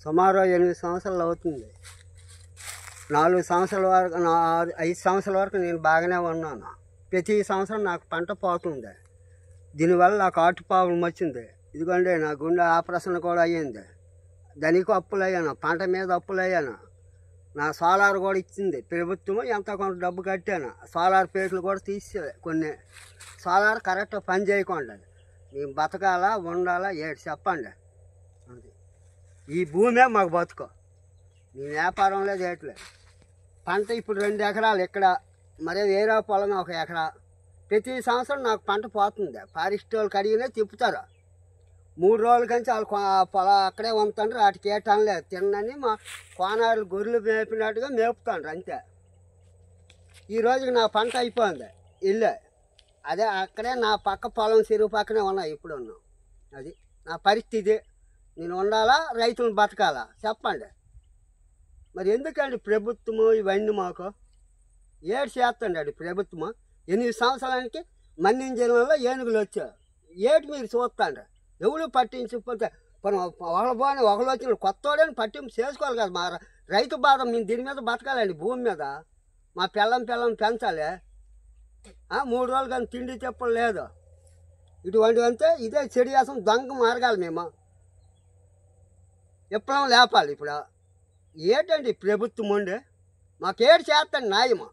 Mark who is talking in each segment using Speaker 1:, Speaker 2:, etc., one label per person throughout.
Speaker 1: సుమారు 8 సంవత్సరాలు అవుతుంది. 4 సంవత్సరాల వరకు 5 సంవత్సరాల వరకు నేను బాగానే ఉన్నాను. ప్రతి సంవత్సరం నాకు పంట పోతుంది. దీనివల్ల నాకు హార్ట్ ప్రాబ్లం వచ్చింది. ఇదిగోండి నా గుండె ఆపరేషన్ కూడా అయ్యింది. దానికి అప్పులు అయ్యాను, పంట మీద అప్పులు అయ్యాను. నా సోలార్ కూడా ఇచ్చింది ప్రభుత్వం, ఎంత కొంత డబ్బు కట్టాను. సోలార్ ప్లేట్లు కూడా తీసేది కొన్ని. సోలార్ కరెక్ట్గా పని చేయకుండా మేము బతకాలా ఉండాలా ఏడు చెప్పండి. ఈ భూమే మాకు బతుకు. నీ వ్యాపారం లేదు ఏట్లేదు. పంట ఇప్పుడు 2 ఎకరాలు ఇక్కడ, మరే వేరే పొలం 1 ఎకరా. ప్రతి సంవత్సరం నాకు పంట పోతుంది. ఫారెస్ట్ వాళ్ళు కడిగినే తిప్పుతారు. 3 రోజుల కంచి వాళ్ళు పొలం అక్కడే ఉంటుండ్రు. వాటికి ఏ టన్ లేదు. తిన్నని మా కోనాలు గొర్రెలు మేపినట్టుగా మేపుతాండ్రు అంతే. ఈ రోజుకి నా పంట అయిపోయింది. ఇల్లే అదే అక్కడే నా పక్క పొలం చెరువు పక్కనే ఉన్నాయి. ఇప్పుడు ఉన్నాం. అది నా పరిస్థితి. నేను ఉండాలా, రైతులను బతకాలా చెప్పండి. మరి ఎందుకండి ప్రభుత్వము ఇవన్నీ మాకు ఏడు చేస్తుండీ ప్రభుత్వము? 8 సంవత్సరానికి మన్నిన జనంలో ఏనుగులు వచ్చారు. ఏటి మీరు చూస్తాండ్రు? ఎవరు పట్టించకపోతే ఒకళ్ళు వచ్చిన కొత్తోడని పట్టింపు చేసుకోవాలి కదా. మా రైతు బాధ మేము దీని మీద బతకాలండి. భూమి మీద మా పిల్లం పెంచాలి. 3 రోజులు కానీ తిండి చెప్పడం లేదు. ఇటువంటి అంతే ఇదే చెడు చేసం దొంగ మార్గాలి. మేము విప్లవం లేపాలి. ఇప్పుడు ఏంటండి ప్రభుత్వం ఉండి మాకేడు చేస్తాను న్యాయము?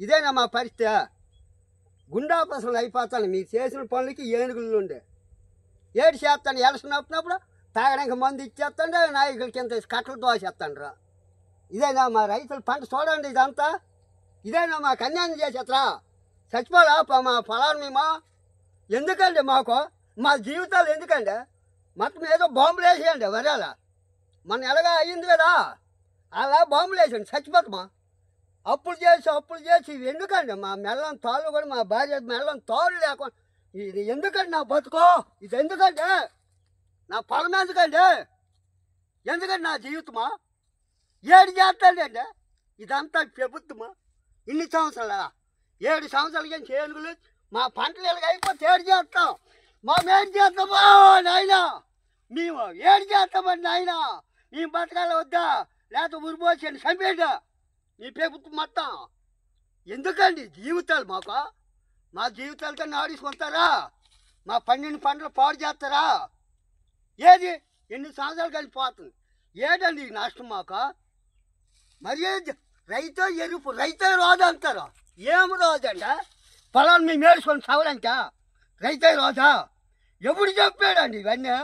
Speaker 1: ఇదేనా మా పరిస్థితి? గుండాపసలు అయిపోతాను మీరు చేసిన పనులకి ఏనుగులు ఉండే. ఏడు చేస్తాను ఎలక్షన్ వచ్చినప్పుడు తాగడానికి మందు ఇచ్చేస్తాండే, నాయకుల కింద కట్టలు దోసేస్తాండ్రా. ఇదేనా మా రైతుల పంట చూడండి. ఇదంతా ఇదేనా మాకు అన్యాయం చేసేత్తరా? చచ్చిపోలా మా పొలాన్ని మేము ఎందుకండి? మాకు మా జీవితాలు ఎందుకండి? మొత్తం ఏదో బాంబులు వేసేయండి వరాల. మన ఎలాగా అయ్యింది కదా, అలా బాంబులు వేసేయండి చచ్చిపోతామా? అప్పులు చేసి ఎందుకండి? మా మెల్లం తాళ్ళు కూడా మా భార్య మెల్లం తాళ్ళు లేకుండా ఇది ఎందుకండి? నా బతుకో ఇది ఎందుకంటే? నా పొలం ఎందుకండి? ఎందుకండి నా జీవితమా? ఏడు చేస్తాండి ఇదంతా ప్రభుత్వమా? ఇన్ని సంవత్సరాల 7 సంవత్సరాలకి ఏనుగులు మా పంటలు ఇలాగ అయిపోతే ఏడు చేస్తాం. మేడు చేస్తామా నాయనా? మేము ఏడు చేస్తామండి నాయన. మేము బతకాల వద్దా? లేకపోతే ఉరిపోసేయండి చంపేదా మీ ప్రభుత్వం మొత్తం? ఎందుకండి జీవితాలు మాకు? మా జీవితాలతో ఆడించుకుంటారా? మా పంటలు పాడు చేస్తారా? ఏది 8 సంవత్సరాలు కలిసిపోతుంది. ఏదండి ఈ నష్టం మాకు? మరి రైతే ఎరుపు రైతే రోజు అంటారు. ఏమి రోజంట? పొలాన్ని మేము ఏడుచుకొని చవలంట రైతే రోజా? ఎప్పుడు చెప్పాడండి ఇవన్నీ?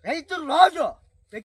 Speaker 1: రైతులు రోజు